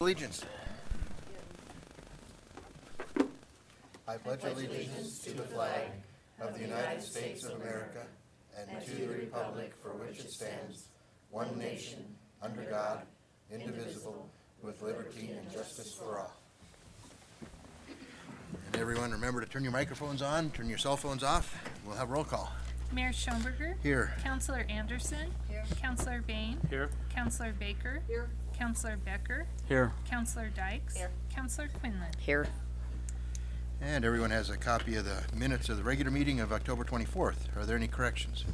Allegiance. I pledge allegiance to the flag of the United States of America and to the republic for which it stands, one nation, under God, indivisible, with liberty and justice for all. And everyone, remember to turn your microphones on, turn your cell phones off. We'll have roll call. Mayor Schoenberger. Here. Councillor Anderson. Here. Councillor Bain. Here. Councillor Baker. Here. Councillor Becker. Here. Councillor Dykes. Here. Councillor Quinlan. Here. And everyone has a copy of the minutes of the regular meeting of October 24th. Are there any corrections?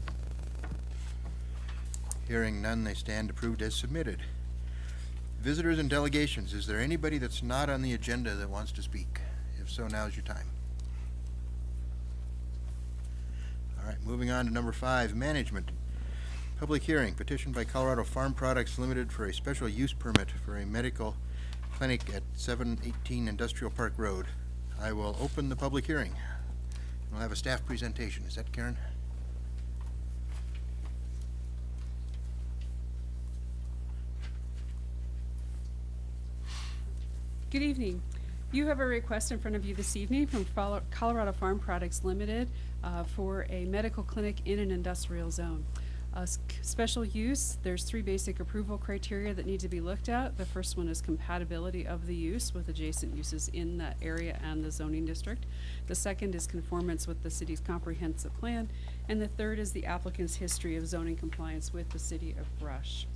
Hearing none, they stand approved as submitted. Visitors and delegations, is there anybody that's not on the agenda that wants to speak? If so, now's your time. All right, moving on to number 5, management. Public hearing, petition by Colorado Farm Products Limited for a special use permit for a medical clinic at 718 Industrial Park Road. I will open the public hearing. We'll have a staff presentation. Is that Karen? Good evening. You have a request in front of you this evening from Colorado Farm Products Limited for a medical clinic in an industrial zone. Special use, there's 3 basic approval criteria that need to be looked at. The first one is compatibility of the use with adjacent uses in that area and the zoning district. The second is conformance with the city's comprehensive plan. And the third is the applicant's history of zoning compliance with the city of Brush.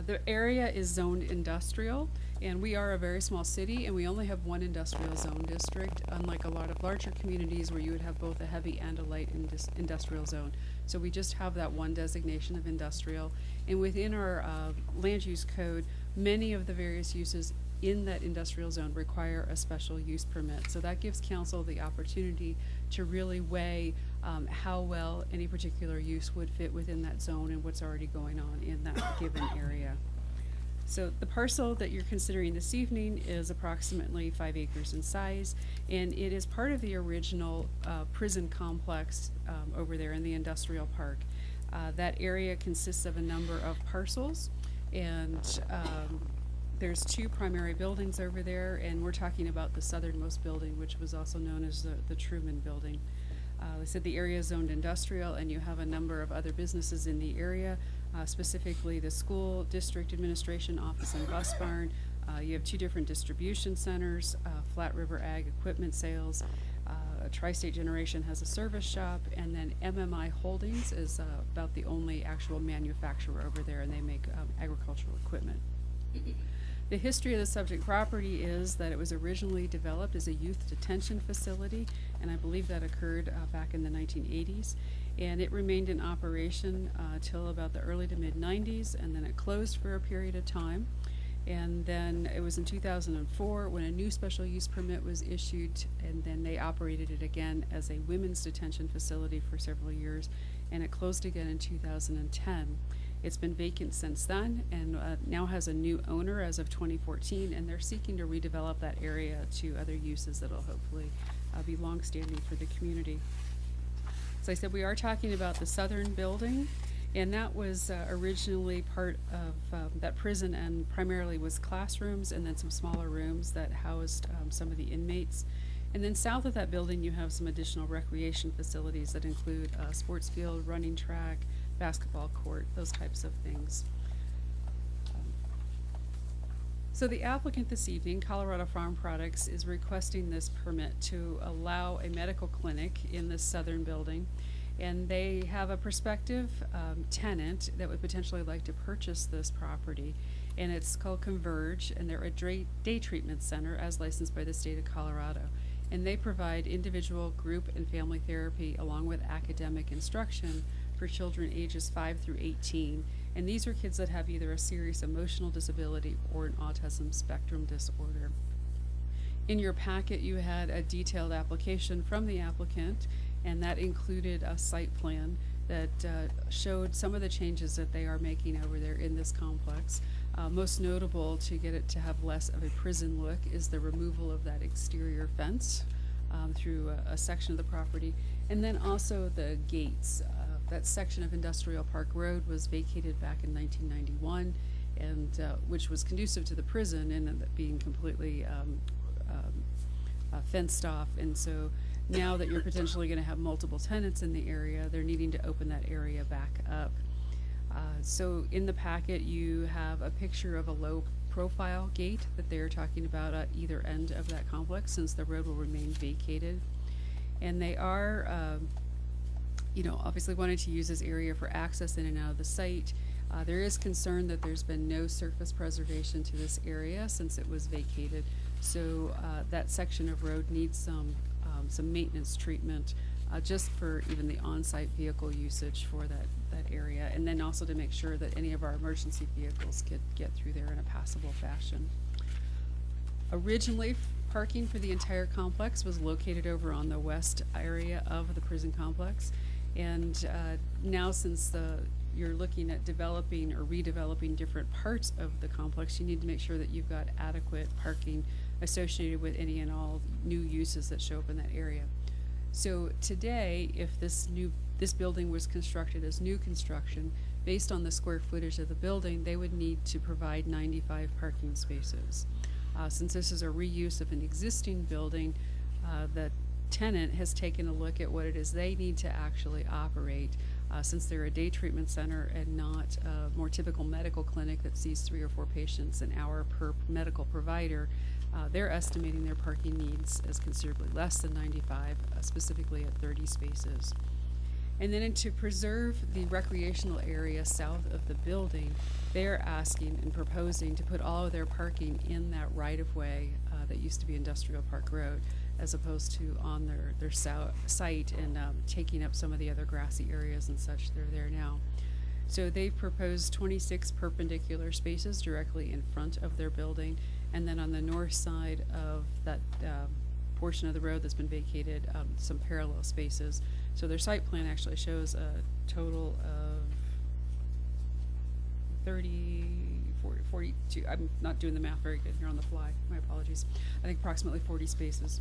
The area is zoned industrial, and we are a very small city, and we only have 1 industrial zone district, unlike a lot of larger communities where you would have both a heavy and a light industrial zone. So we just have that 1 designation of industrial, and within our land use code, many of the various uses in that industrial zone require a special use permit. So that gives council the opportunity to really weigh how well any particular use would fit within that zone and what's already going on in that given area. So the parcel that you're considering this evening is approximately 5 acres in size, and it is part of the original prison complex over there in the industrial park. That area consists of a number of parcels, and there's 2 primary buildings over there, and we're talking about the southernmost building, which was also known as the Truman Building. They said the area is zoned industrial, and you have a number of other businesses in the area, specifically the school district administration office and bus barn. You have 2 different distribution centers, Flat River Ag Equipment Sales, Tri-State Generation has a service shop, and then MMI Holdings is about the only actual manufacturer over there, and they make agricultural equipment. The history of the subject property is that it was originally developed as a youth detention facility, and I believe that occurred back in the 1980s. And it remained in operation till about the early to mid-90s, and then it closed for a period of time. And then it was in 2004 when a new special use permit was issued, and then they operated it again as a women's detention facility for several years, and it closed again in 2010. It's been vacant since then, and now has a new owner as of 2014, and they're seeking to redevelop that area to other uses that'll hopefully be long-standing for the community. So I said we are talking about the southern building, and that was originally part of that prison, and primarily was classrooms and then some smaller rooms that housed some of the inmates. And then south of that building you have some additional recreation facilities that include a sports field, running track, basketball court, those types of things. So the applicant this evening, Colorado Farm Products, is requesting this permit to allow a medical clinic in this southern building, and they have a prospective tenant that would potentially like to purchase this property, and it's called Converge, and they're a day treatment center as licensed by the state of Colorado, and they provide individual, group, and family therapy along with academic instruction for children ages 5 through 18, and these are kids that have either a serious emotional disability or an autism spectrum disorder. In your packet you had a detailed application from the applicant, and that included a site plan that showed some of the changes that they are making over there in this complex. Most notable, to get it to have less of a prison look, is the removal of that exterior fence through a section of the property, and then also the gates. That section of Industrial Park Road was vacated back in 1991, and which was conducive to the prison and ended up being completely fenced off. And so now that you're potentially going to have multiple tenants in the area, they're needing to open that area back up. So in the packet, you have a picture of a low profile gate that they're talking about at either end of that complex, since the road will remain vacated. And they are, obviously wanting to use this area for access in and out of the site. There is concern that there's been no surface preservation to this area since it was vacated. So that section of road needs some maintenance treatment, just for even the on-site vehicle usage for that area, and then also to make sure that any of our emergency vehicles could get through there in a passable fashion. Originally, parking for the entire complex was located over on the west area of the prison complex, and now since you're looking at developing or redeveloping different parts of the complex, you need to make sure that you've got adequate parking associated with any and all new uses that show up in that area. So today, if this building was constructed as new construction, based on the square footage of the building, they would need to provide 95 parking spaces. Since this is a reuse of an existing building, the tenant has taken a look at what it is they need to actually operate. Since they're a day treatment center and not a more typical medical clinic that sees 3 or 4 patients an hour per medical provider, they're estimating their parking needs as considerably less than 95, specifically at 30 spaces. And then to preserve the recreational area south of the building, they're asking and proposing to put all of their parking in that right-of-way that used to be Industrial Park Road, as opposed to on their site and taking up some of the other grassy areas and such that are there now. So they've proposed 26 perpendicular spaces directly in front of their building, and then on the north side of that portion of the road that's been vacated, some parallel spaces. So their site plan actually shows a total of 42, I'm not doing the math very good here on the fly, my apologies. I think approximately 40 spaces.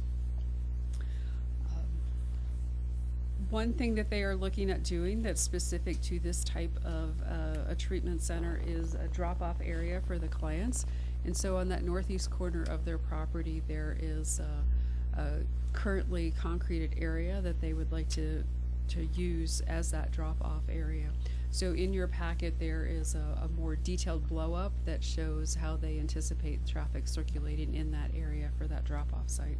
One thing that they are looking at doing that's specific to this type of a treatment center is a drop-off area for the clients. And so on that northeast corner of their property, there is a currently concreted area that they would like to use as that drop-off area. So in your packet, there is a more detailed blow-up that shows how they anticipate traffic circulating in that area for that drop-off site.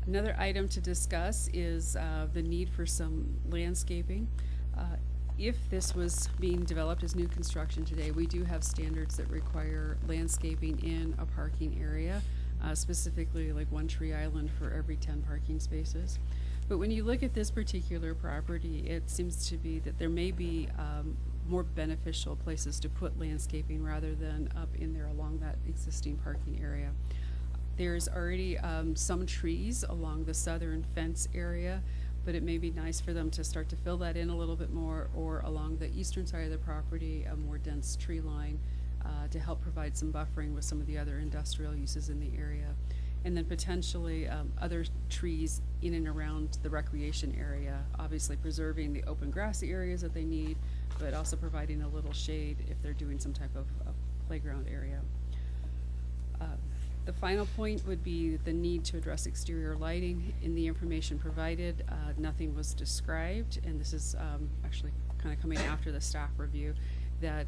Another item to discuss is the need for some landscaping. If this was being developed as new construction today, we do have standards that require landscaping in a parking area, specifically like 1 tree island for every 10 parking spaces. But when you look at this particular property, it seems to be that there may be more beneficial places to put landscaping rather than up in there along that existing parking area. There's already some trees along the southern fence area, but it may be nice for them to start to fill that in a little bit more, or along the eastern side of the property, a more dense tree line to help provide some buffering with some of the other industrial uses in the area. And then potentially other trees in and around the recreation area, obviously preserving the open grassy areas that they need, but also providing a little shade if they're doing some type of playground area. The final point would be the need to address exterior lighting. In the information provided, nothing was described, and this is actually kind of coming after the staff review, that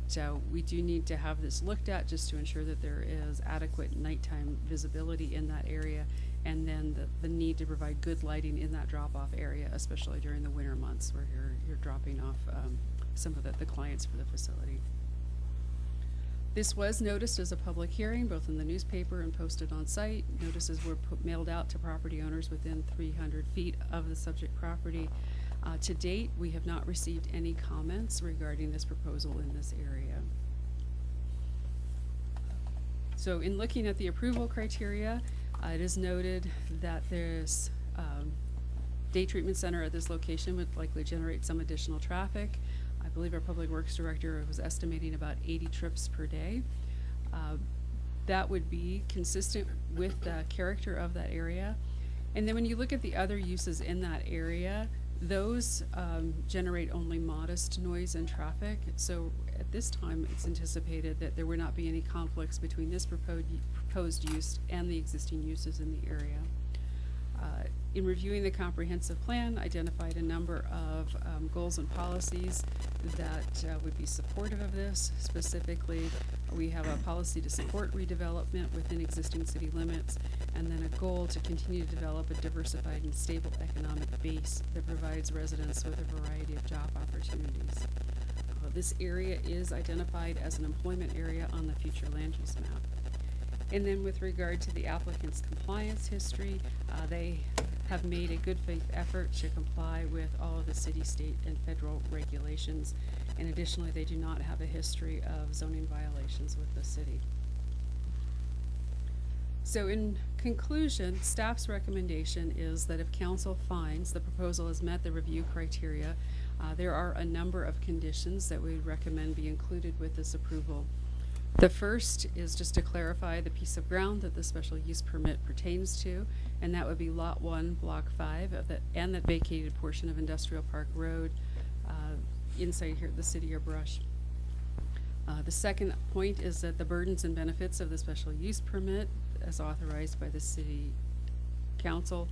we do need to have this looked at just to ensure that there is adequate nighttime visibility in that area, and then the need to provide good lighting in that drop-off area, especially during the winter months where you're dropping off some of the clients for the facility. This was noticed as a public hearing, both in the newspaper and posted on site. Notices were mailed out to property owners within 300 feet of the subject property. To date, we have not received any comments regarding this proposal in this area. So in looking at the approval criteria, it is noted that this day treatment center at this location would likely generate some additional traffic. I believe our Public Works Director was estimating about 80 trips per day. That would be consistent with the character of that area. And then when you look at the other uses in that area, those generate only modest noise and traffic. So at this time, it's anticipated that there would not be any conflicts between this proposed use and the existing uses in the area. In reviewing the comprehensive plan, identified a number of goals and policies that would be supportive of this. Specifically, we have a policy to support redevelopment within existing city limits, and then a goal to continue to develop a diversified and stable economic base that provides residents with a variety of job opportunities. This area is identified as an employment area on the future land use map. And then with regard to the applicant's compliance history, they have made a good faith effort to comply with all of the city, state, and federal regulations. And additionally, they do not have a history of zoning violations with the city. So in conclusion, staff's recommendation is that if council finds the proposal has met the review criteria, there are a number of conditions that we recommend be included with this approval. The first is just to clarify the piece of ground that the special use permit pertains to, and that would be Lot 1, Block 5, and that vacated portion of Industrial Park Road inside here at the city of Brush. The second point is that the burdens and benefits of the special use permit, as authorized by the city council,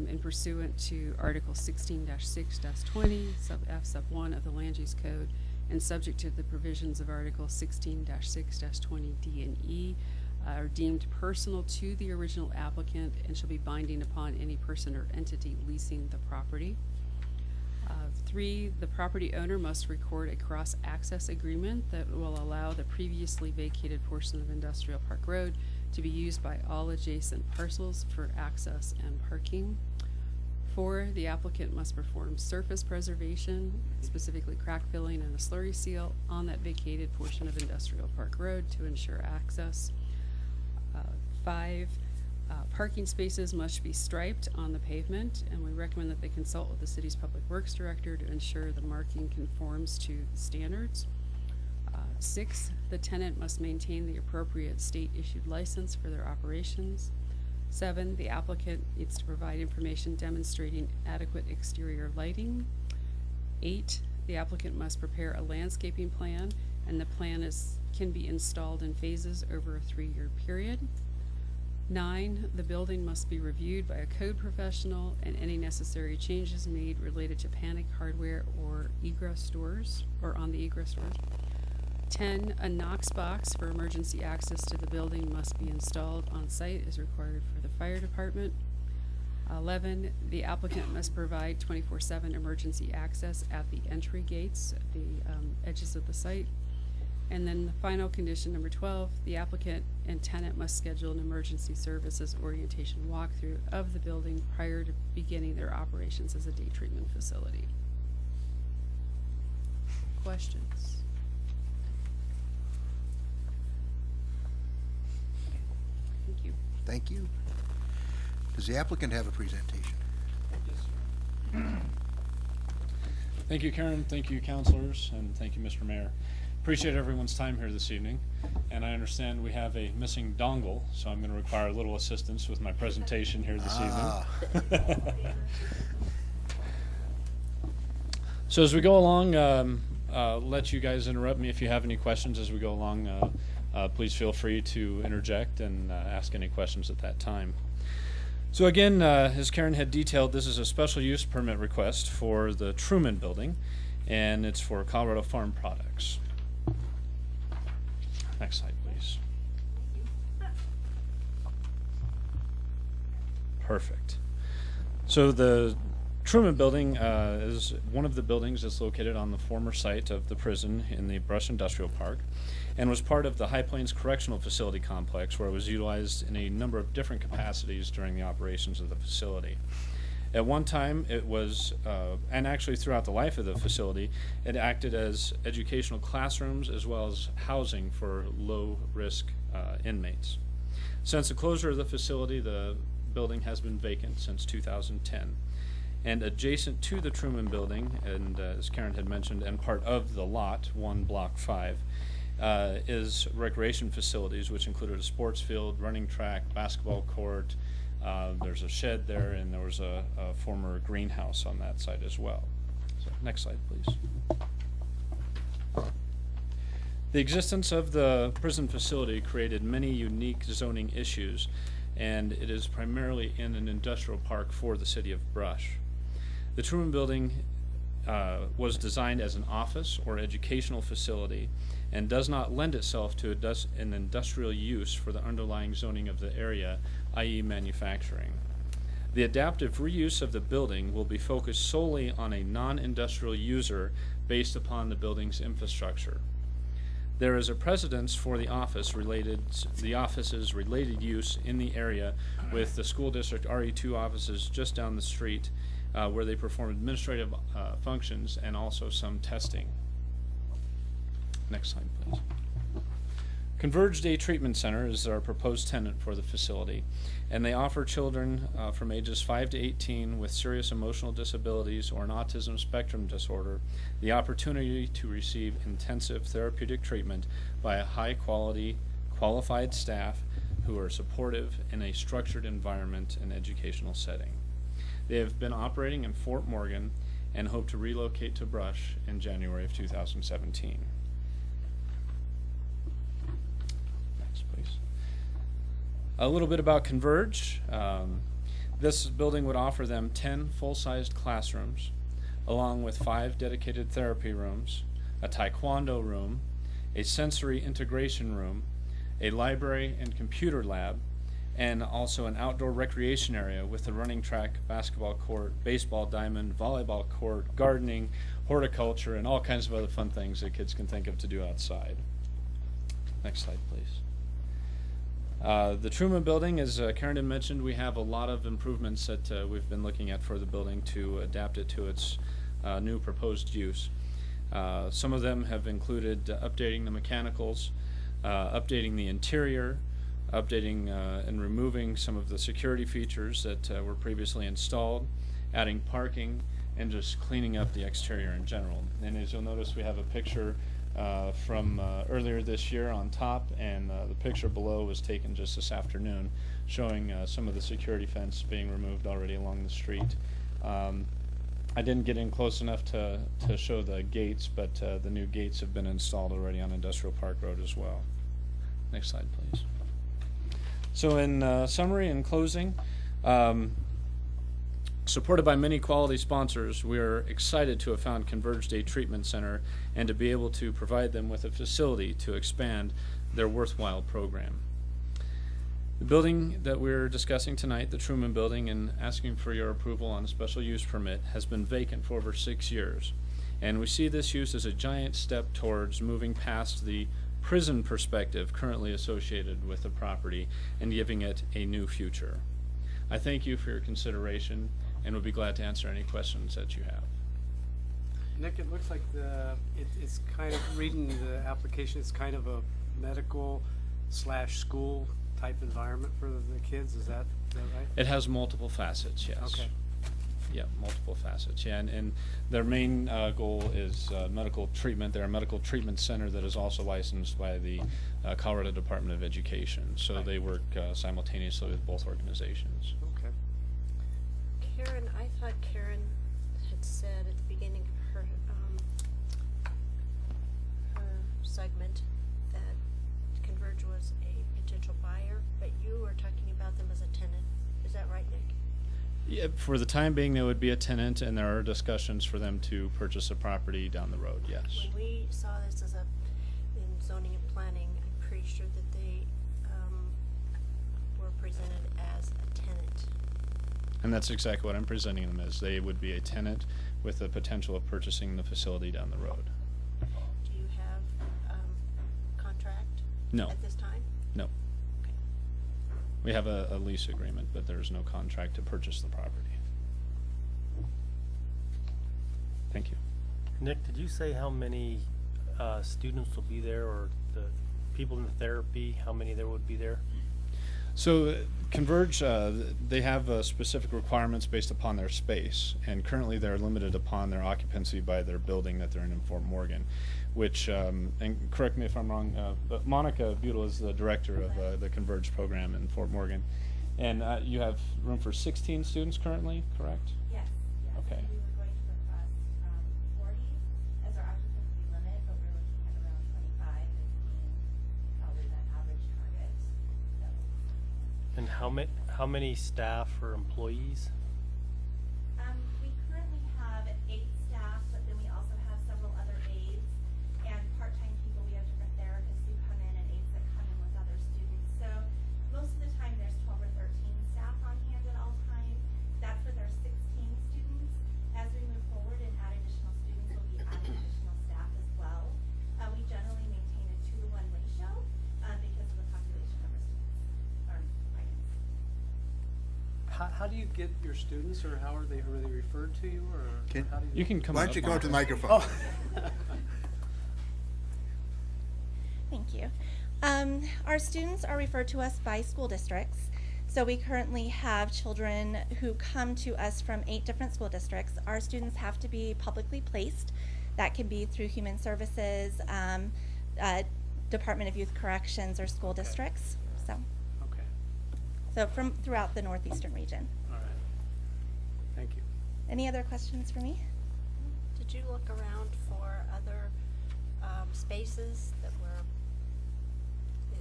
and pursuant to Article 16-6-20, sub F sub 1 of the Land Use Code, and subject to the provisions of Article 16-6-20 D and E, are deemed personal to the original applicant and shall be binding upon any person or entity leasing the property. 3, the property owner must record a cross-access agreement that will allow the previously vacated portion of Industrial Park Road to be used by all adjacent parcels for access and parking. 4, the applicant must perform surface preservation, specifically crack filling and a slurry seal, on that vacated portion of Industrial Park Road to ensure access. 5, parking spaces must be striped on the pavement, and we recommend that they consult with the city's Public Works Director to ensure the marking conforms to standards. 6, the tenant must maintain the appropriate state-issued license for their operations. 7, the applicant needs to provide information demonstrating adequate exterior lighting. 8, the applicant must prepare a landscaping plan, and the plan can be installed in phases over a 3-year period. 9, the building must be reviewed by a code professional, and any necessary changes made related to panic hardware or egress doors, or on the egress doors. 10, a Knox box for emergency access to the building must be installed on site as required for the fire department. 11, the applicant must provide 24/7 emergency access at the entry gates at the edges of the site. And then the final condition, number 12, the applicant and tenant must schedule an emergency services orientation walkthrough of the building prior to beginning their operations as a day treatment facility. Questions? Thank you. Thank you. Does the applicant have a presentation? Thank you, Karen. Thank you, counselors, and thank you, Mr. Mayor. Appreciate everyone's time here this evening, and I understand we have a missing dongle, so I'm going to require a little assistance with my presentation here this evening. So as we go along, let you guys interrupt me if you have any questions as we go along. Please feel free to interject and ask any questions at that time. So again, as Karen had detailed, this is a special use permit request for the Truman Building, and it's for Colorado Farm Products. Next slide, please. Perfect. So the Truman Building is one of the buildings that's located on the former site of the prison in the Brush Industrial Park, and was part of the High Plains Correctional Facility complex, where it was utilized in a number of different capacities during the operations of the facility. At one time, it was, and actually throughout the life of the facility, it acted as educational classrooms as well as housing for low-risk inmates. Since the closure of the facility, the building has been vacant since 2010. And adjacent to the Truman Building, and as Karen had mentioned, and part of the Lot 1, Block 5, is recreation facilities, which included a sports field, running track, basketball court. There's a shed there, and there was a former greenhouse on that site as well. So next slide, please. The existence of the prison facility created many unique zoning issues, and it is primarily in an industrial park for the city of Brush. The Truman Building was designed as an office or educational facility and does not lend itself to an industrial use for the underlying zoning of the area, i.e. manufacturing. The adaptive reuse of the building will be focused solely on a non-industrial user based upon the building's infrastructure. There is a precedence for the office's related use in the area, with the school district RE2 offices just down the street, where they perform administrative functions and also some testing. Next slide, please. Converge Day Treatment Center is our proposed tenant for the facility, and they offer children from ages 5 to 18 with serious emotional disabilities or an autism spectrum disorder the opportunity to receive intensive therapeutic treatment by a high-quality, qualified staff who are supportive in a structured environment and educational setting. They have been operating in Fort Morgan and hope to relocate to Brush in January of 2017. A little bit about Converge. This building would offer them 10 full-sized classrooms, along with 5 dedicated therapy rooms, a taekwondo room, a sensory integration room, a library and computer lab, and also an outdoor recreation area with a running track, basketball court, baseball diamond, volleyball court, gardening, horticulture, and all kinds of other fun things that kids can think of to do outside. Next slide, please. The Truman Building, as Karen mentioned, we have a lot of improvements that we've been looking at for the building to adapt it to its new proposed use. Some of them have included updating the mechanicals, updating the interior, updating and removing some of the security features that were previously installed, adding parking, and just cleaning up the exterior in general. And as you'll notice, we have a picture from earlier this year on top, and the picture below was taken just this afternoon, showing some of the security fence being removed already along the street. I didn't get in close enough to show the gates, but the new gates have been installed already on Industrial Park Road as well. Next slide, please. So in summary and closing, supported by many quality sponsors, we are excited to have found Converge Day Treatment Center and to be able to provide them with a facility to expand their worthwhile program. The building that we're discussing tonight, the Truman Building, and asking for your approval on a special use permit, has been vacant for over 6 years. And we see this use as a giant step towards moving past the prison perspective currently associated with the property and giving it a new future. I thank you for your consideration and would be glad to answer any questions that you have. Nick, it looks like it's kind of, reading the application, it's kind of a medical/school type environment for the kids. Is that right? It has multiple facets, yes. Okay. Yeah, multiple facets. Yeah, and their main goal is medical treatment. They're a medical treatment center that is also licensed by the Colorado Department of Education. So Right. they work simultaneously with both organizations. Okay. Karen, I thought Karen had said at the beginning of her segment that Converge was a potential buyer, but you were talking about them as a tenant. Is that right, Nick? Yeah, for the time being, they would be a tenant, and there are discussions for them to purchase a property down the road, yes. When we saw this as in zoning and planning, I'm pretty sure that they were presented as a tenant. And that's exactly what I'm presenting them as. They would be a tenant with the potential of purchasing the facility down the road. Do you have contract? No. At this time? No. Okay. We have a lease agreement, but there's no contract to purchase the property. Thank you. Nick, did you say how many students will be there, or the people in the therapy, how many there would be there? So Converge, they have specific requirements based upon their space, and currently they're limited upon their occupancy by their building that they're in Fort Morgan, which, and correct me if I'm wrong, but Monica Butel is the director of the Converge program in Fort Morgan. And you have room for 16 students currently, correct? Yes. Okay. We were going to request 40 as our occupancy limit, but we're looking at around 25 if And how many staff or employees? We currently have 8 staff, but then we also have several other aides and part-time people. We have different therapists who come in and aides that come in with other students. So most of the time there's 12 or 13 staff on hand at all times. That's with our 16 students. As we move forward and add additional students, we'll be adding additional staff as well. We generally maintain a 2-to-1 ratio because of the population of our students, our items. How do you get your students, or how are they referred to you, or Can- how do You can come Why up. don't you go up to the Mark. microphone? Thank you. Our students are referred to us by school districts. So we currently have children who come to us from 8 different school districts. Our students have to be publicly placed. That can be through Human Services, Department of Youth Corrections, or school Okay. districts. Okay, So from throughout the northeastern region. all right. Thank you. Any other questions for me? Did you look around for other spaces that were,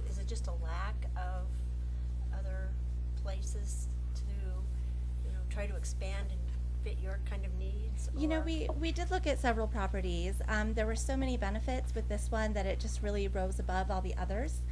is it just a lack of other places to, try to expand and fit your kind of needs? You know, or- we did look at several properties. There were so many benefits with this one that it just really rose above all the others.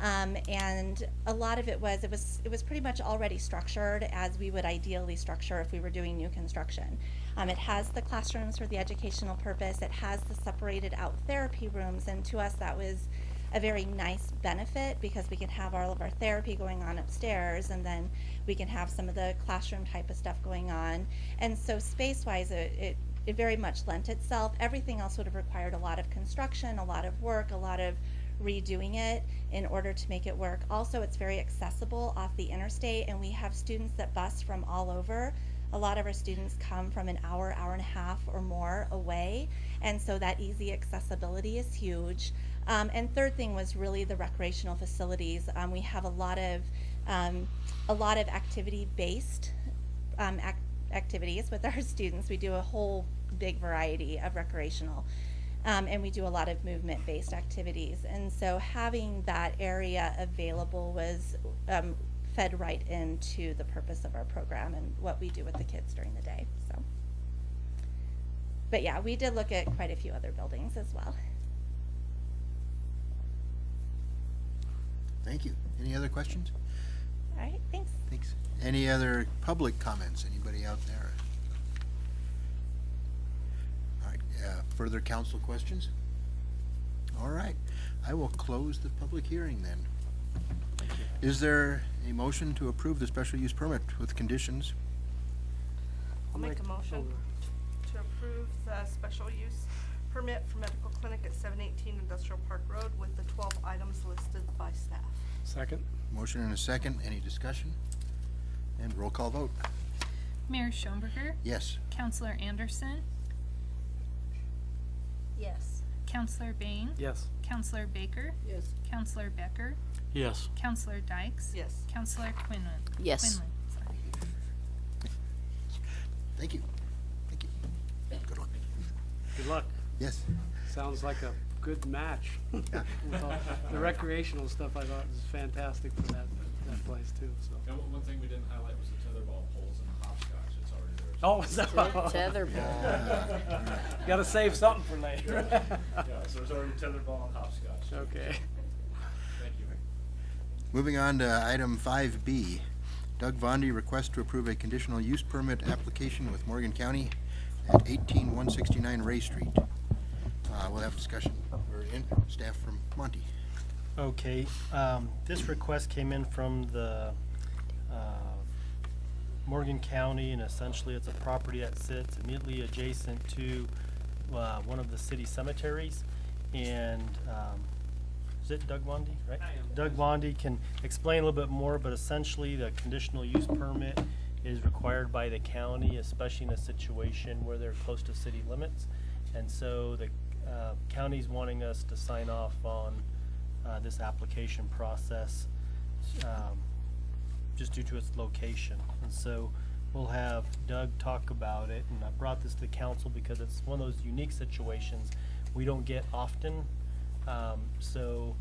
And a lot of it was pretty much already structured as we would ideally structure if we were doing new construction. It has the classrooms for the educational purpose. It has the separated out therapy rooms, and to us that was a very nice benefit because we can have all of our therapy going on upstairs, and then we can have some of the classroom type of stuff going on. And so space-wise, it very much lent itself. Everything else would have required a lot of construction, a lot of work, a lot of redoing it in order to make it work. Also, it's very accessible off the interstate, and we have students that bus from all over. A lot of our students come from an hour, hour and a half or more away, and so that easy accessibility is huge. And third thing was really the recreational facilities. We have a lot of activity-based activities with our students. We do a whole big variety of recreational, and we do a lot of movement-based activities. And so having that area available was fed right into the purpose of our program and what we do with the kids during the day. So, but yeah, we did look at quite a few other buildings as well. Thank you. Any other questions? All right, thanks. Thanks. Any other public comments? Anybody out there? All right, further council questions? All right, I will close the public hearing then. Is there a motion to approve the special use permit with conditions? I'll make a motion to approve the special use permit for medical clinic at 718 Industrial Park Road with the 12 items listed by staff. Second? Motion and a second. Any discussion? And roll call vote. Mayor Schomburger, Yes. Counselor Anderson, Yes. Counselor Bain, Yes. Counselor Baker, Yes. Counselor Becker, Yes. Counselor Dykes, Yes. Counselor Quinlan. Yes. Quinlan, sorry. Thank you. Thank you. Good luck. Good luck. Yes. Sounds like a good match. Yeah. With all the recreational stuff I thought was fantastic for that place too, so. And one thing we didn't highlight was the tetherball poles and the hopscotch. It's already there. Oh, is that? Tetherball. Gotta save something for later. Yeah, so there's already tetherball and hopscotch. Okay. Thank you. Moving on to item 5B. Doug Vondy requests to approve a conditional use permit application with Morgan County at 18169 Ray Street. We'll have discussion. We're in, staff from Monty. Okay, this request came in from the Morgan County, and essentially it's a property that sits immediately adjacent to one of the city cemeteries. And is it Doug Vondy, right? I am. Doug Vondy can explain a little bit more, but essentially the conditional use permit is required by the county, especially in a situation where they're close to city limits. And so the county's wanting us to sign off on this application process just due to its location. And so we'll have Doug talk about it, and I brought this to the council because it's one of those unique situations we don't get often. So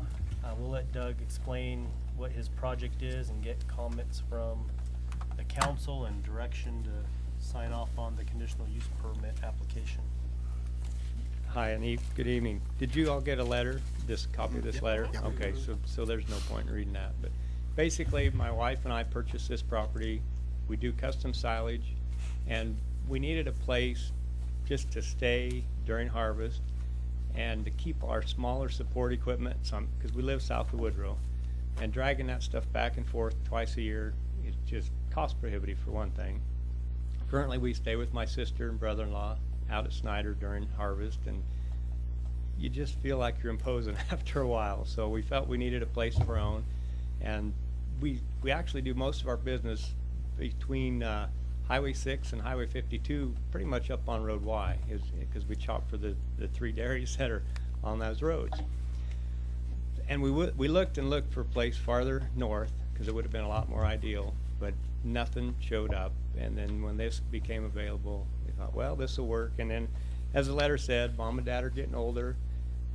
We'll let Doug explain what his project is and get comments from the council and direction to sign off on the conditional use permit application. Hi, and good evening. Did you all get a letter, this copy of this letter? Yep. Okay, so there's no point in reading that, but basically, my wife and I purchased this property. We do custom silage, and we needed a place just to stay during harvest and to keep our smaller support equipment, because we live south of Woodrow, and dragging that stuff back and forth twice a year is just cost prohibitive for one thing. Currently, we stay with my sister and brother-in-law out at Snyder during harvest, and you just feel like you're imposing after a while. So we felt we needed a place of our own, and we actually do most of our business between Highway 6 and Highway 52, pretty much up on Road Y, because we shop for the 3 dairies that are on those roads. And we looked and looked for a place farther north, because it would have been a lot more ideal, but nothing showed up. And then when this became available, we thought, well, this will work. And then, as the letter said, Mom and Dad are getting older.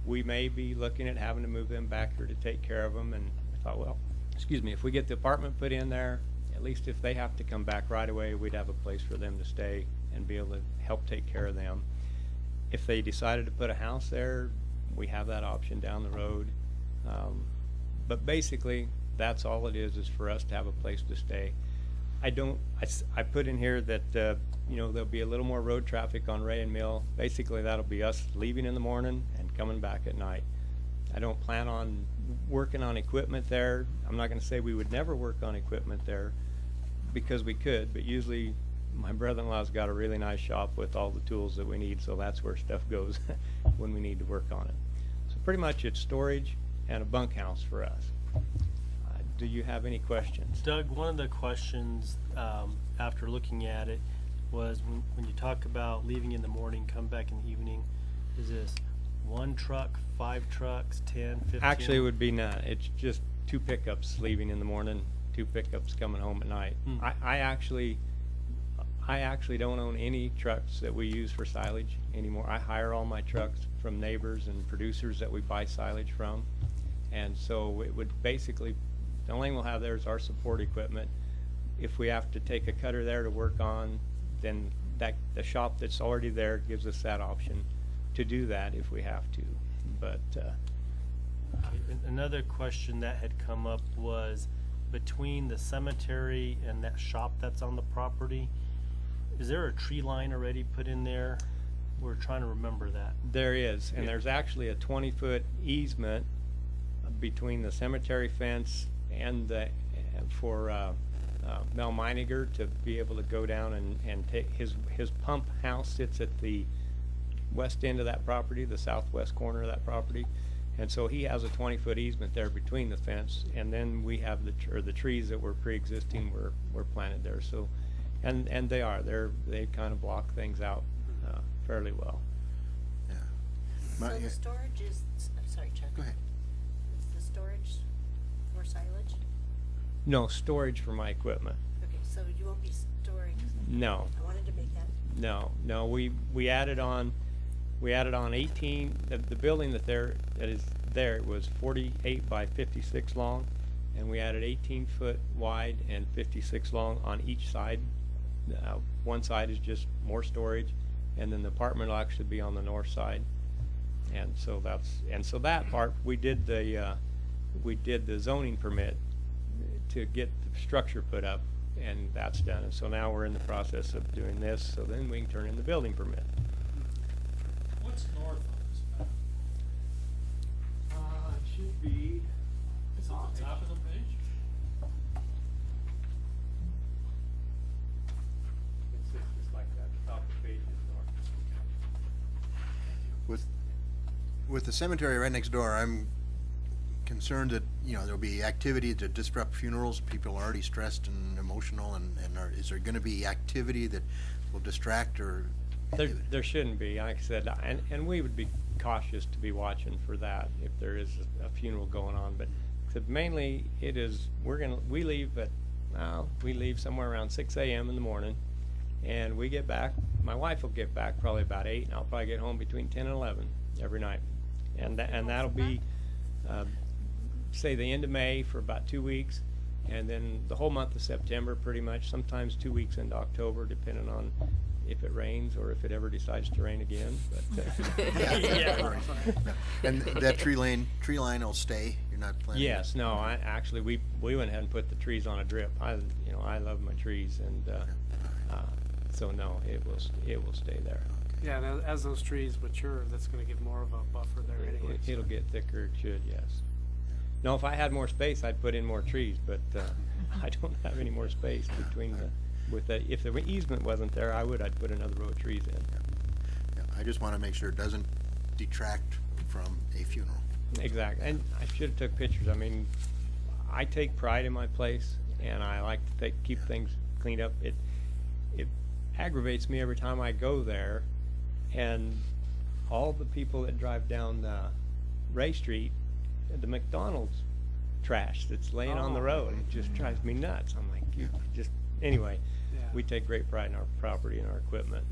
We may be looking at having to move them back here to take care of them. And I thought, well, excuse me, if we get the apartment put in there, at least if they have to come back right away, we'd have a place for them to stay and be able to help take care of them. If they decided to put a house there, we have that option down the road. But basically, that's all it is for us to have a place to stay. I put in here that, there'll be a little more road traffic on Ray and Mill. Basically, that'll be us leaving in the morning and coming back at night. I don't plan on working on equipment there. I'm not gonna say we would never work on equipment there, because we could, but usually my brother-in-law's got a really nice shop with all the tools that we need, so that's where stuff goes when we need to work on it. So pretty much it's storage and a bunkhouse for us. Do you have any questions? Doug, one of the questions after looking at it was when you talk about leaving in the morning, come back in the evening, is this 1 truck, 5 trucks, 10, 15? Actually, it would be none. It's just 2 pickups leaving in the morning, 2 pickups coming home at night. I actually don't own any trucks that we use for silage anymore. I hire all my trucks from neighbors and producers that we buy silage from. And so it would basically, the only thing we'll have there is our support equipment. If we have to take a cutter there to work on, then the shop that's already there gives us that option to do that if we have to. But Okay, another question that had come up was between the cemetery and that shop that's on the property, is there a tree line already put in there? We're trying to remember that. there is, and Yeah. there's actually a 20-foot easement between the cemetery fence and for Mel Meiniger to be able to go down and take his pump house sits at the west end of that property, the southwest corner of that property, and so he has a 20-foot easement there between the fence, and then we have the trees that were pre-existing were planted there. So, and they kind of block things out fairly well. Yeah. So My- the storage is, I'm sorry, Chuck. Go ahead. Is the storage for silage? No storage for my equipment. Okay, so you won't be storing, No. I wanted to make that. No, we added on 18, the building that is there was 48 by 56 long, and we added 18 foot wide and 56 long on each side. One side is just more storage, and then the apartment will actually be on the north side. And so that part, we did the zoning permit to get the structure put up, and that's done. And so now we're in the process of doing this, so then we can turn in the building permit. What's north of this map? It should be. Is it the top of the page? It's just like that, the top of the page is north. With the cemetery right next door, I'm concerned that, there'll be activity to disrupt funerals. People are already stressed and emotional, and is there gonna be activity that will distract or? There shouldn't be, like I said, and we would be cautious to be watching for that if there is a funeral going on, but mainly it is, we leave somewhere around 6 a.m. in the morning, and we get back, my wife will get back probably about 8, and I'll probably get home between 10 and 11 every night. And that'll be, say the end of May for about 2 weeks, and then the whole month of September pretty much, sometimes 2 weeks into October, depending on if it rains or if it ever decides to rain again, but. Yeah. And that tree line will stay? You're not planning? Yes, no, actually, we went ahead and put the trees on a drip. I love my trees, and, so no, it will stay there. Yeah, and as those trees mature, that's gonna give more of a buffer there anyway. It'll get thicker, it should, yes. No, if I had more space, I'd put in more trees, but, I don't have any more space between if the easement wasn't there, I'd put another row of trees in. Yeah, I just want to make sure it doesn't detract from a funeral. Exactly, and I should have took pictures. I mean, I take pride in my place, and I like to keep things cleaned up. It aggravates me every time I go there, and all the people that drive down Ray Street, the McDonald's trash that's laying on the road, it just drives me nuts. I'm like, anyway. Yeah. We take great pride in our property and our equipment,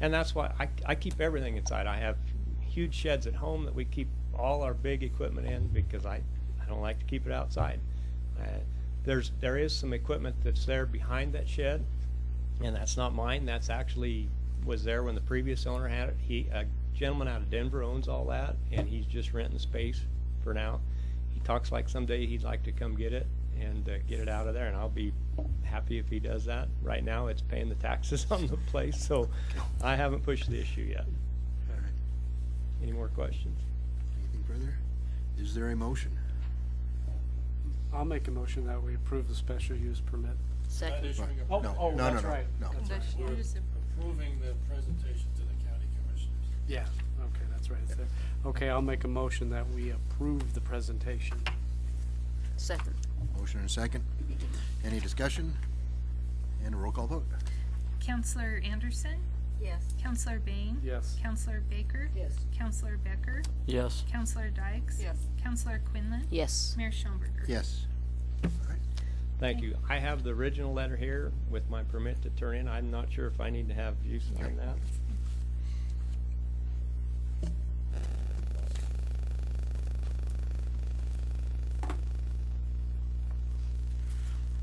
and that's why I keep everything inside. I have huge sheds at home that we keep all our big equipment in because I don't like to keep it outside. There is some equipment that's there behind that shed, and that's not mine. That's actually was there when the previous owner had it. A gentleman out of Denver owns all that, and he's just renting space for now. He talks like someday he'd like to come get it and get it out of there, and I'll be happy if he does that. Right now, it's paying the taxes on the place, so I haven't pushed the issue yet. All right. Any more questions? Anything further? Is there a motion? I'll make a motion that we approve the special use permit. Not Second. issuing a Oh, No, permit. oh, no, that's no, right. no. That's right. We're Just approving the presentation to the county commissioners. Yeah, okay, that's right, it's there. Okay, I'll make a motion that we approve the presentation. Second. Motion and a second. Any discussion? And a roll call vote. Counselor Anderson, Yes. Counselor Bain, Yes. Counselor Baker, Yes. Counselor Becker, Yes. Counselor Dykes, Yes. Counselor Quinlan, Yes. Mayor Schomberger. Yes. All right. Thank you. I have the original letter here with my permit to turn in. I'm not sure if I need to have you sign that.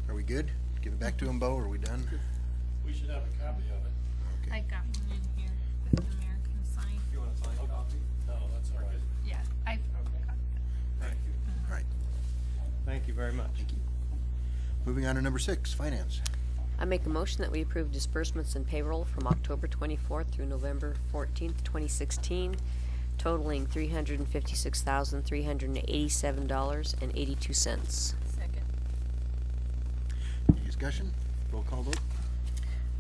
Are we good? Give it back to him, Bo, or are we done? We should have a copy of it. I got one in here with the American sign. You want a signed copy? No, that's all right. Yeah, I've got Thank you. All right. Thank you very much. Thank you. Moving on to number 6, finance. I make a motion that we approve disbursements and payroll from October 24th through November 14th, 2016, totaling $356,387.82. Second. Any discussion? Roll call vote.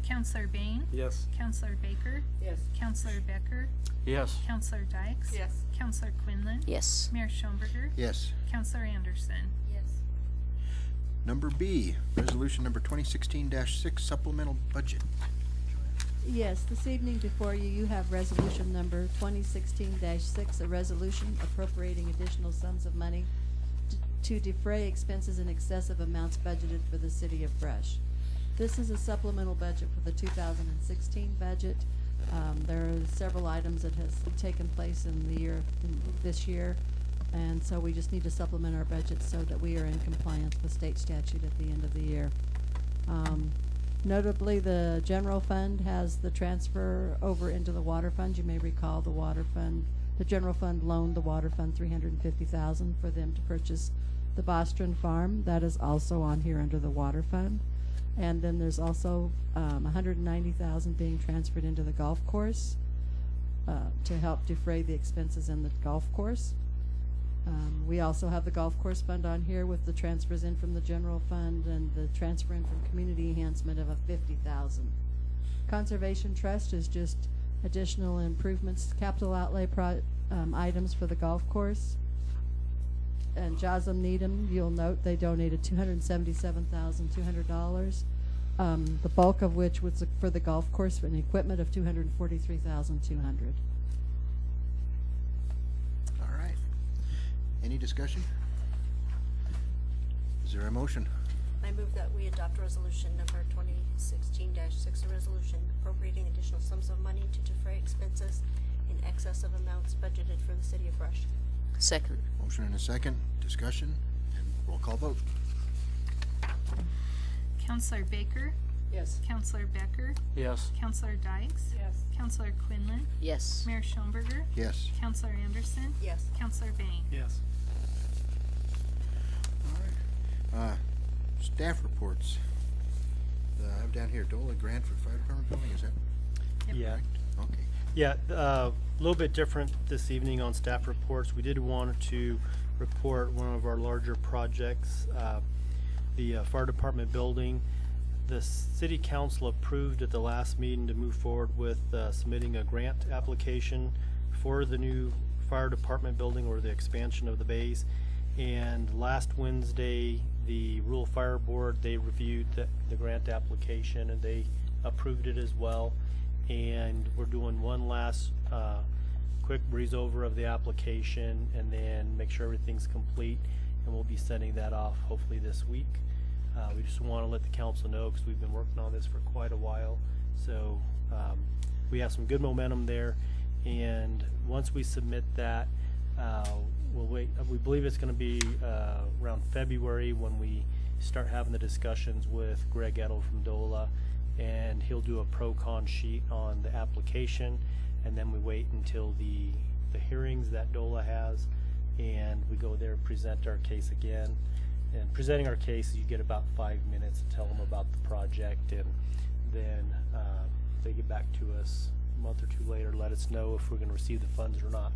Counselor Bain, Yes. Counselor Baker, Yes. Counselor Becker, Yes. Counselor Dykes, Yes. Counselor Quinlan, Yes. Mayor Schomberger, Yes. Counselor Anderson. Yes. Number B, resolution number 2016-6 supplemental budget. Yes, this evening before you, you have resolution number 2016-6, a resolution appropriating additional sums of money to defray expenses in excess of amounts budgeted for the city of Brush. This is a supplemental budget for the 2016 budget. There are several items that has taken place in this year, and so we just need to supplement our budget so that we are in compliance with state statute at the end of the year. Notably, the general fund has the transfer over into the water fund. You may recall the general fund loaned the water fund $350,000 for them to purchase the Bostron farm. That is also on here under the water fund. And then there's also $190,000 being transferred into the golf course to help defray the expenses in the golf course. We also have the golf course fund on here with the transfers in from the general fund and the transfer in from community enhancement of $50,000. Conservation Trust is just additional improvements, capital outlay items for the golf course. And Joslyn Needham, you'll note they donated $277,200. The bulk of which was for the golf course and equipment of $243,200. All right. Any discussion? Is there a motion? I move that we adopt resolution number 2016-6, a resolution appropriating additional sums of money to defray expenses in excess of amounts budgeted for the city of Brush. Second. Motion and a second. Discussion and roll call vote. Counselor Baker, Yes. Counselor Becker, Yes. Counselor Dykes, Yes. Counselor Quinlan, Yes. Mayor Schomberger, Yes. Counselor Anderson, Yes. Counselor Bain. Yes. All right. Staff reports. I have down here DOLA grant for fire department building, is that Yep. Yeah. correct? Okay. Yeah, a little bit different this evening on staff reports. We did want to report one of our larger projects, the fire department building. The city council approved at the last meeting to move forward with submitting a grant application for the new fire department building or the expansion of the bays. And last Wednesday, the Rural Fire Board, they reviewed the grant application and they approved it as well. And we're doing one last quick breeze over of the application and then make sure everything's complete, and we'll be sending that off hopefully this week. We just want to let the council know because we've been working on this for quite a while. So we have some good momentum there, and once we submit that, we'll wait. We believe it's going to be around February when we start having the discussions with Greg Edel from DOLA, and he'll do a pro-con sheet on the application, and then we wait until the hearings that DOLA has, and we go there and present our case again. And presenting our case, you get about 5 minutes to tell them about the project, and then they get back to us a month or two later, let us know if we're going to receive the funds or not.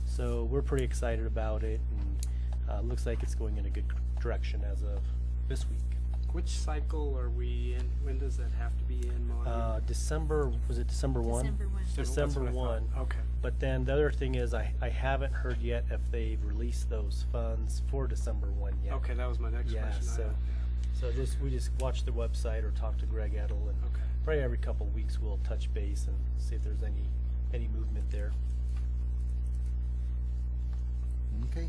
So we're pretty excited about it, and looks like it's going in a good direction as of this week. Which cycle are we in? When does that have to be in, Monty? December, was it December 1? December 1. December That's what I 1. thought. Okay. But then the other thing is I haven't heard yet if they've released those funds for December 1 yet. Okay, that was my next Yeah, question. so we just watch the website or talk to Greg Edel, and Okay. probably every couple of weeks we'll touch base and see if there's any movement there. Okay.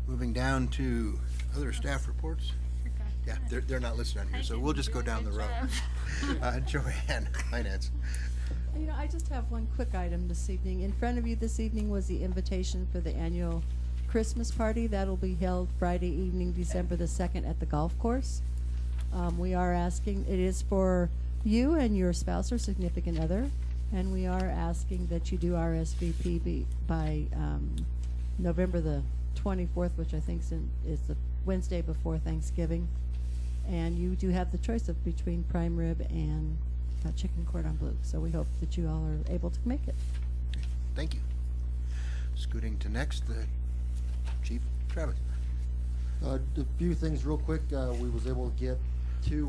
Moving down to other staff reports. Forgot Yeah, that. they're not listed on here, I so we'll didn't just do go a down the good road. job. Joanne, Finance. You know, I just have one quick item this evening. In front of you this evening was the invitation for the annual Christmas party. That'll be held Friday evening, December the 2nd at the golf course. We are asking, it is for you and your spouse or significant other, and we are asking that you do RSVP by November the 24th, which I think is the Wednesday before Thanksgiving. And you do have the choice of between prime rib and chicken cordon bleu. So we hope that you all are able to make it. Thank you. Scooting to next, the Chief Travis. A few things real quick. We was able to get two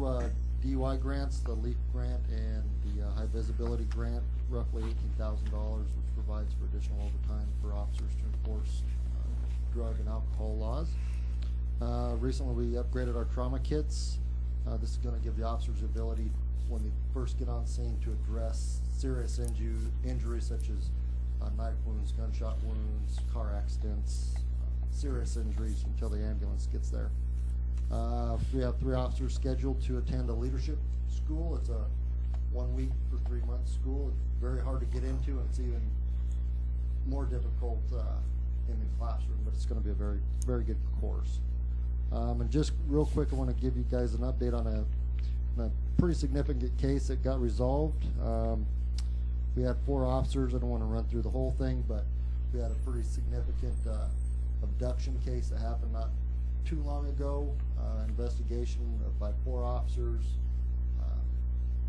DUI grants, the LEAP grant and the high visibility grant, roughly $18,000, which provides for additional overtime for officers to enforce drug and alcohol laws. Recently we upgraded our trauma kits. This is going to give the officers the ability, when they first get on scene, to address serious injuries such as knife wounds, gunshot wounds, car accidents, serious injuries until the ambulance gets there. We have 3 officers scheduled to attend a leadership school. It's a 1 week for 3 months school. It's very hard to get into, and it's even more difficult in the classroom, but it's going to be a very, very good course. And just real quick, I want to give you guys an update on a pretty significant case that got resolved. We had 4 officers. I don't want to run through the whole thing, but we had a pretty significant abduction case that happened not too long ago. Investigation by 4 officers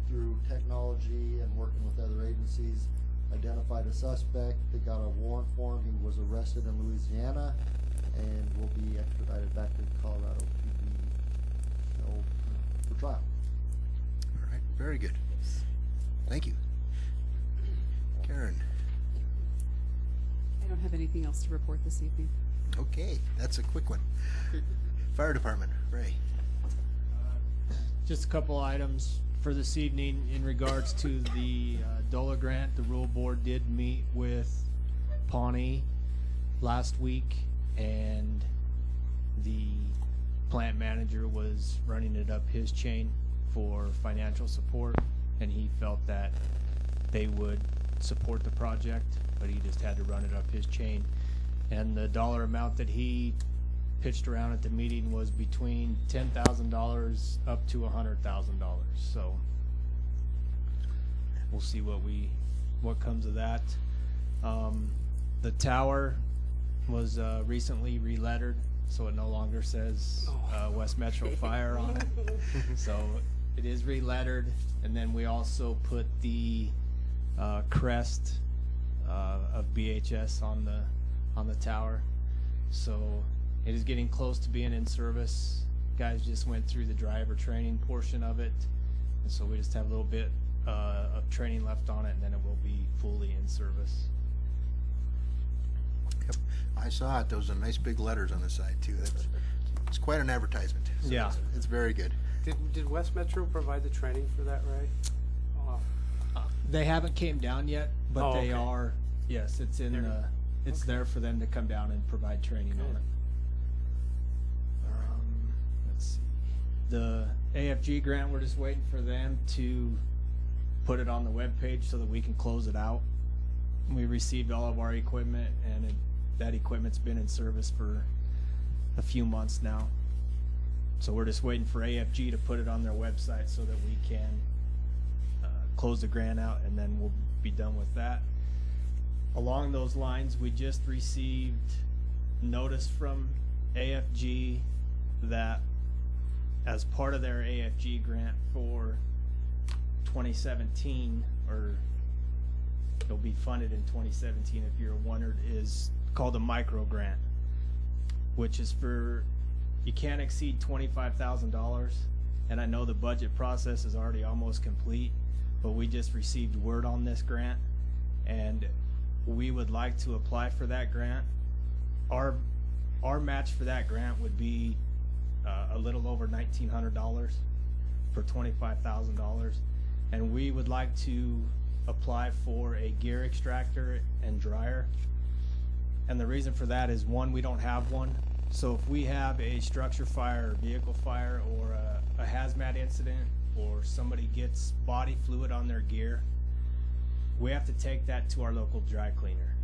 through technology and working with other agencies identified a suspect. They got a warrant for him. He was arrested in Louisiana and will be extradited back to Colorado to be held for trial. All right, very good. Thank you. Karen. I don't have anything else to report this evening. Okay, that's a quick one. Fire Department, Ray. Just a couple items for this evening in regards to the DOLA grant. The Rural Board did meet with Pawnee last week, and the plant manager was running it up his chain for financial support, and he felt that they would support the project, but he just had to run it up his chain. And the dollar amount that he pitched around at the meeting was between $10,000 up to $100,000. So we'll see what comes of that. The tower was recently relettered, so it no longer says West Metro Fire on it. So it is relettered, and then we also put the crest of BHS on the tower. So it is getting close to being in service. Guys just went through the driver training portion of it, and so we just have a little bit of training left on it, and then it will be fully in service. Yep. I saw it. Those are nice big letters on the side too. It's quite an advertisement. So Yeah. It's very good. Did West Metro provide the training for that, Ray? They haven't came down yet, but Oh, they okay. are. Yes, it's in. They're- It's okay. there for them to come down and provide training on Good. it. Let's see. The AFG grant, we're just waiting for them to put it on the webpage so that we can close it out. We received all of our equipment, and that equipment's been in service for a few months now. So we're just waiting for AFG to put it on their website so that we can close the grant out, and then we'll be done with that. Along those lines, we just received notice from AFG that as part of their AFG grant for 2017, or it'll be funded in 2017 if you're wondered, is called a micro grant, which is for, you can't exceed $25,000. And I know the budget process is already almost complete, but we just received word on this grant, and we would like to apply for that grant. Our match for that grant would be a little over $1,900 for $25,000, and we would like to apply for a gear extractor and dryer. And the reason for that is, one, we don't have one. So if we have a structure fire or vehicle fire or a hazmat incident, or somebody gets body fluid on their gear, we have to take that to our local dry cleaner,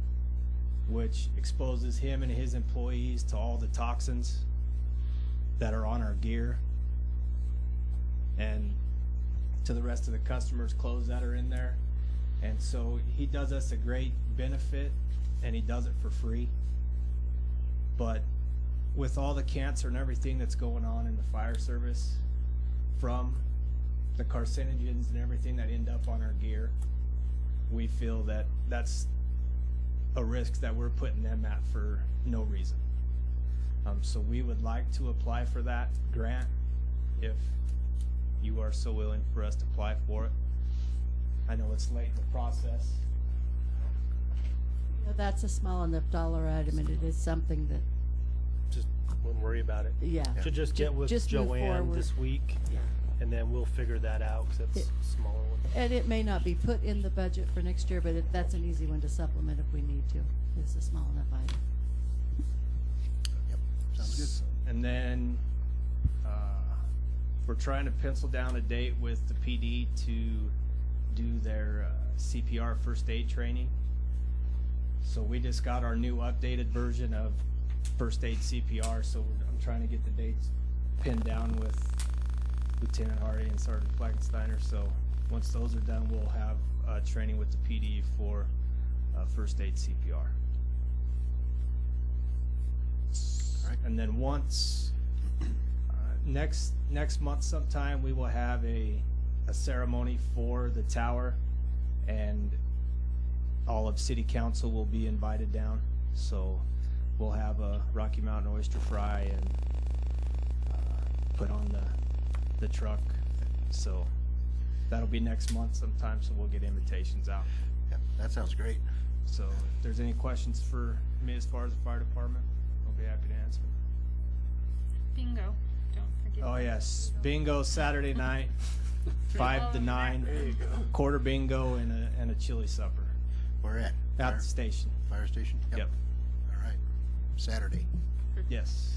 which exposes him and his employees to all the toxins that are on our gear and to the rest of the customers' clothes that are in there. And so he does us a great benefit, and he does it for free. But with all the cancer and everything that's going on in the fire service, from the carcinogens and everything that end up on our gear, we feel that that's a risk that we're putting them at for no reason. So we would like to apply for that grant if you are so willing for us to apply for it. I know it's late in the process. That's a small enough dollar item, and it is something that, Just wouldn't worry about it. yeah. Should just get with Just move Joanne forward. this week, Yeah. and then we'll figure that out, because it's It- a smaller one. And it may not be put in the budget for next year, but that's an easy one to supplement if we need to. It's a small enough item. Yep. Sounds good. And then we're trying to pencil down a date with the PD to do their CPR first aid training. So we just got our new updated version of first aid CPR, so I'm trying to get the dates pinned down with Lieutenant Hardy and Sergeant Fleckensteiner. So once those are done, we'll have training with the PD for first aid CPR. All right. And then once next month sometime, we will have a ceremony for the tower, and all of city council will be invited down. So we'll have a Rocky Mountain oyster fry and put on the truck. So that'll be next month sometime, so we'll get invitations out. Yep. That sounds great. So if there's any questions for me as far as the fire department, I'll be happy to answer. Bingo. Don't forget. Oh yes, bingo Saturday night, 5 to 9. There you go. Quarter bingo and a chili supper Where at? at Fire- the station. Fire station? Yep. All right. Saturday. Yes,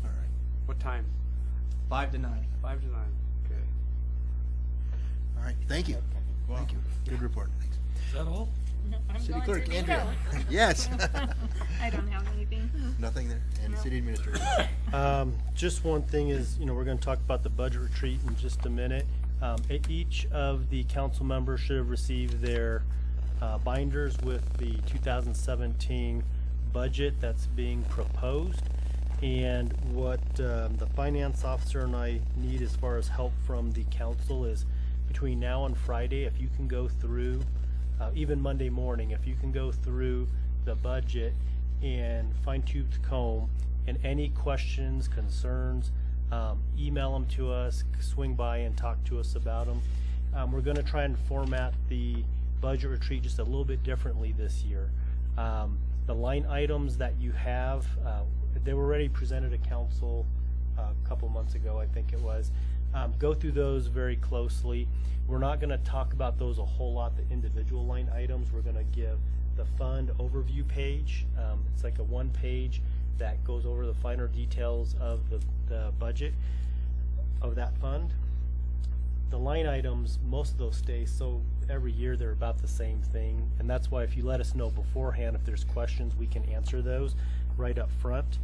All right. What time? 5 to 9. 5 to 9. Okay. All right. Thank you. Thank you. Good report. Thanks. Is that all? No, I'm City going Clerk, to Andrea. bingo. Yes. I don't have anything. Nothing there? And No. City Administrator? Just one thing is, we're gonna talk about the budget retreat in just a minute. Each of the council members should have received their binders with the 2017 budget that's being proposed. And what the finance officer and I need as far as help from the council is between now and Friday, if you can go through, even Monday morning, if you can go through the budget and fine-tooth comb, and any questions, concerns, email them to us, swing by and talk to us about them. We're going to try and format the budget retreat just a little bit differently this year. The line items that you have, they were already presented to council a couple months ago, I think it was. Go through those very closely. We're not going to talk about those a whole lot, the individual line items. We're going to give the fund overview page. It's like a one page that goes over the finer details of the budget of that fund. The line items, most of those stay, so every year they're about the same thing, and that's why if you let us know beforehand if there's questions, we can answer those right up front.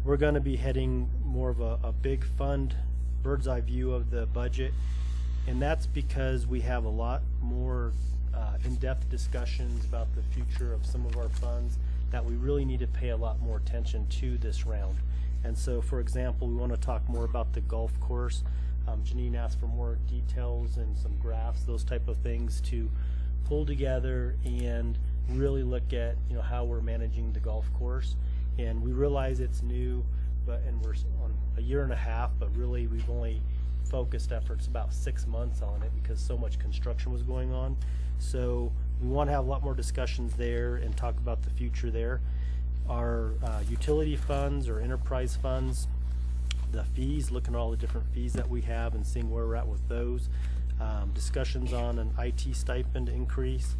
We're going to be heading more of a big fund, bird's eye view of the budget, and that's because we have a lot more in-depth discussions about the future of some of our funds that we really need to pay a lot more attention to this round. And so, for example, we want to talk more about the golf course. Janine asked for more details and some graphs, those type of things to pull together and really look at, how we're managing the golf course. And we realize it's new, and we're on a year and a half, but really we've only focused efforts about 6 months on it because so much construction was going on. So we want to have a lot more discussions there and talk about the future there. Our utility funds or enterprise funds, the fees, looking at all the different fees that we have and seeing where we're at with those. Discussions on an IT stipend increase.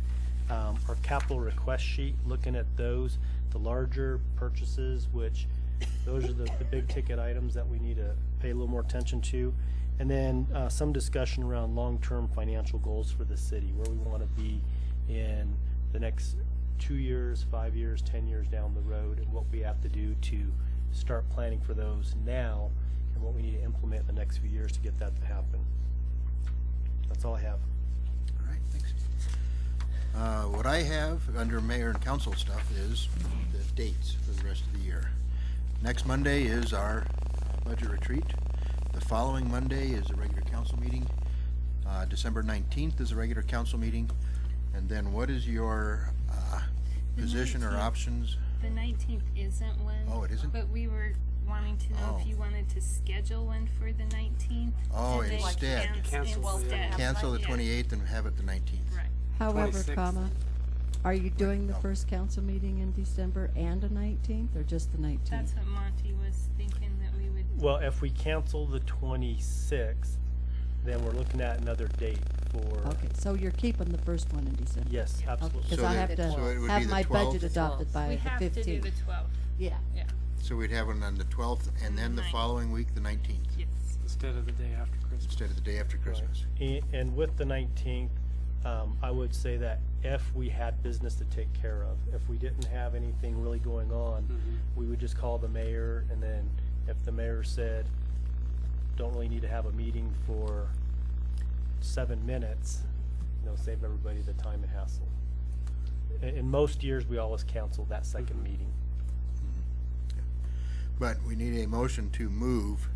Our capital request sheet, looking at those, the larger purchases, which those are the big ticket items that we need to pay a little more attention to. And then some discussion around long-term financial goals for the city, where we want to be in the next 2 years, 5 years, 10 years down the road, and what we have to do to start planning for those now, and what we need to implement in the next few years to get that to happen. That's all I have. All right, thanks. What I have under mayor and council stuff is the dates for the rest of the year. Next Monday is our budget retreat. The following Monday is a regular council meeting. December 19th is a regular council meeting. And then what is your position or 19th. options? The 19th isn't one. Oh, it isn't? But we were wanting to know Oh. if you wanted to schedule one for the 19th. Oh, and then instead. Cancel the- instead. Cancel the Yeah. 28th and have it the 19th. Right. However, 26th. are you doing the No. first council meeting in December and a 19th, or just the 19th? That's what Monty was thinking that we would. Well, if we cancel the 26th, then we're looking at another date for. Okay, so you're keeping the first one in December? Yes, absolutely. Because So I the- have so it would to be have the my 12th? budget adopted by We the have 15th. to do the 12th. Yeah. Yeah. So we'd have one on the 12th and then the 9th. following week, the 19th, Yes. Instead of the day after Christmas. instead of the day after Christmas. And with the 19th, I would say that if we had business to take care of, if we didn't have anything really going on, Mhm. we would just call the mayor, and then if the mayor said, don't really need to have a meeting for 7 minutes, save everybody the time and hassle. In most years, we always cancel that second meeting. But we need a motion to move,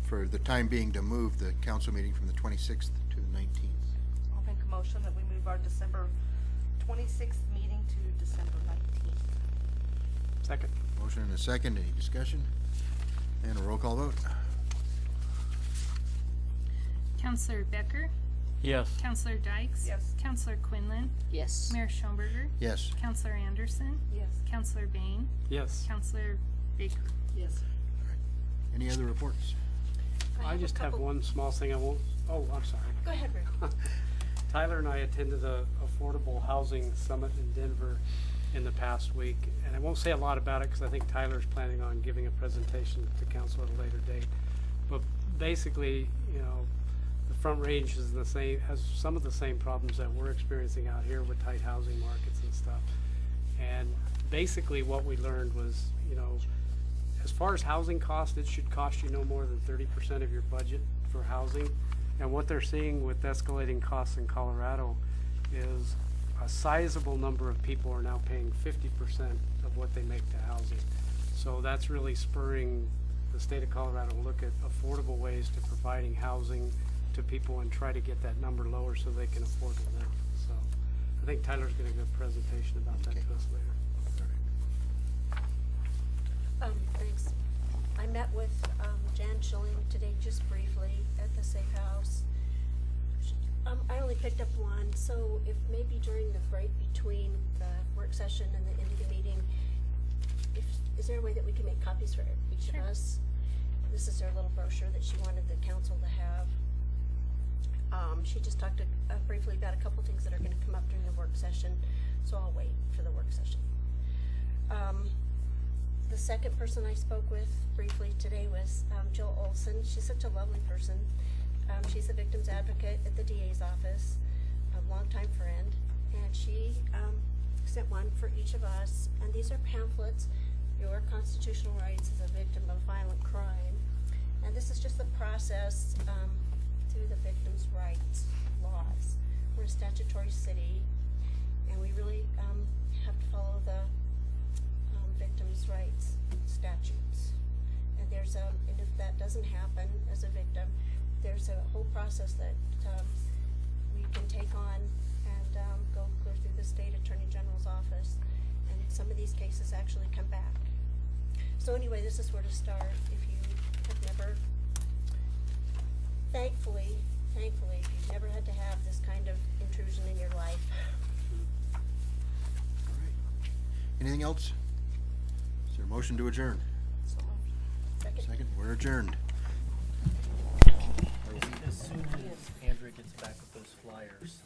for the time being, to move the council meeting from the 26th to the 19th. I'll make a motion that we move our December 26th meeting to December 19th. Second. Motion and a second, any discussion? And a roll call vote. Counselor Becker, Yes. Counselor Dykes. Yes. Counselor Quinlan, Yes. Mayor Schomberger, Yes. Counselor Anderson, Yes. Counselor Bain, Yes. Counselor Baker. Yes. Any other reports? I just have one small thing I won't, I'm sorry. Go ahead, Rick. Tyler and I attended the Affordable Housing Summit in Denver in the past week, and I won't say a lot about it because I think Tyler's planning on giving a presentation to council at a later date. But basically, the Front Range is the same, has some of the same problems that we're experiencing out here with tight housing markets and stuff. And basically what we learned was, you know, as far as housing cost, it should cost you no more than 30% of your budget for housing. And what they're seeing with escalating costs in Colorado is a sizable number of people are now paying 50% of what they make to housing. So that's really spurring the state of Colorado to look at affordable ways to providing housing to people and try to get that number lower so they can afford to live. So I think Tyler's gonna give a presentation about that to us later. Thanks. I met with Jan Schilling today just briefly at the Safe House. I only picked up one, so if maybe during the break between the work session and the end of the meeting, is there a way that we can make copies for each of us? This is her little brochure that she wanted the council to have. She just talked briefly about a couple things that are going to come up during the work session, so I'll wait for the work session. The second person I spoke with briefly today was Jill Olson. She's such a lovely person. She's a victim's advocate at the DA's office, a longtime friend, and she sent one for each of us. And these are pamphlets, Your Constitutional Rights as a Victim of Violent Crime. And this is just the process through the victim's rights laws. We're a statutory city, and we really have to follow the victims' rights statutes. And there's and if that doesn't happen as a victim, there's a whole process that we can take on and go clear through the state attorney general's office, and some of these cases actually come back. So anyway, this is where to start if you have never, thankfully, if you've never had to have this kind of intrusion in your life. All right. Anything else? Is there a motion to adjourn? Second, we're adjourned. As soon as Andrea gets back with those flyers,